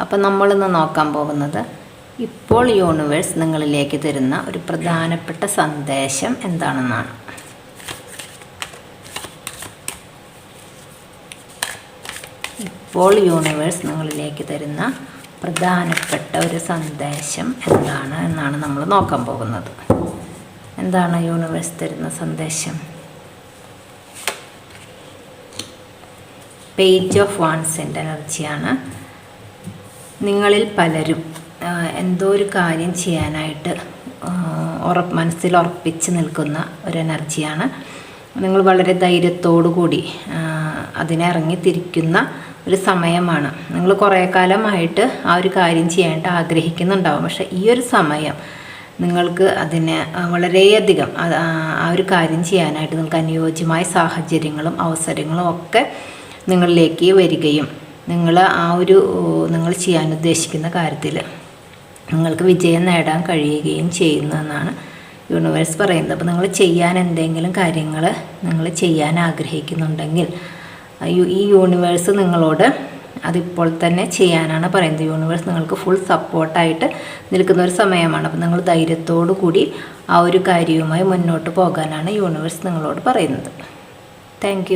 അപ്പോൾ നമ്മളിന്ന് നോക്കാൻ പോകുന്നത് ഇപ്പോൾ യൂണിവേഴ്സ് നിങ്ങളിലേക്ക് തരുന്ന ഒരു പ്രധാനപ്പെട്ട സന്ദേശം എന്താണെന്നാണ്. ഇപ്പോൾ യൂണിവേഴ്സ് നിങ്ങളിലേക്ക് തരുന്ന പ്രധാനപ്പെട്ട ഒരു സന്ദേശം എന്താണ് എന്നാണ് നമ്മൾ നോക്കാൻ പോകുന്നത്. എന്താണ് യൂണിവേഴ്സ് തരുന്ന സന്ദേശം? പേജ് ഓഫ് വാൻസിൻ്റെ എനർജിയാണ്. നിങ്ങളിൽ പലരും എന്തോ ഒരു കാര്യം ചെയ്യാനായിട്ട് മനസ്സിൽ ഉറപ്പിച്ച് നിൽക്കുന്ന ഒരു എനർജിയാണ്. നിങ്ങൾ വളരെ ധൈര്യത്തോടു കൂടി അതിനിറങ്ങി തിരിക്കുന്ന ഒരു സമയമാണ്. നിങ്ങൾ കുറേ കാലമായിട്ട് ആ ഒരു കാര്യം ചെയ്യാനായിട്ട് ആഗ്രഹിക്കുന്നുണ്ടാവും. പക്ഷേ ഈ ഒരു സമയം നിങ്ങൾക്ക് അതിന് വളരെയധികം ആ ഒരു കാര്യം ചെയ്യാനായിട്ട് നിങ്ങൾക്ക് അനുയോജ്യമായ സാഹചര്യങ്ങളും അവസരങ്ങളും ഒക്കെ നിങ്ങളിലേക്ക് വരികയും നിങ്ങൾ നിങ്ങൾ ചെയ്യാൻ ഉദ്ദേശിക്കുന്ന കാര്യത്തിൽ നിങ്ങൾക്ക് വിജയം നേടാൻ കഴിയുകയും ചെയ്യുന്നതെന്നാണ് യൂണിവേഴ്സ് പറയുന്നത്. അപ്പോൾ നിങ്ങൾ ചെയ്യാൻ എന്തെങ്കിലും കാര്യങ്ങൾ നിങ്ങൾ ചെയ്യാൻ ആഗ്രഹിക്കുന്നുണ്ടെങ്കിൽ ഈ യൂണിവേഴ്സ് നിങ്ങളോട് അതിപ്പോൾ തന്നെ ചെയ്യാനാണ് പറയുന്നത്. യൂണിവേഴ്സ് നിങ്ങൾക്ക് ഫുൾ സപ്പോർട്ടായിട്ട് നിൽക്കുന്ന ഒരു സമയമാണ്. അപ്പോൾ നിങ്ങൾ ധൈര്യത്തോടു കൂടി ആ ഒരു കാര്യവുമായി മുന്നോട്ട് പോകാനാണ് യൂണിവേഴ്സ് നിങ്ങളോട് പറയുന്നത്. താങ്ക്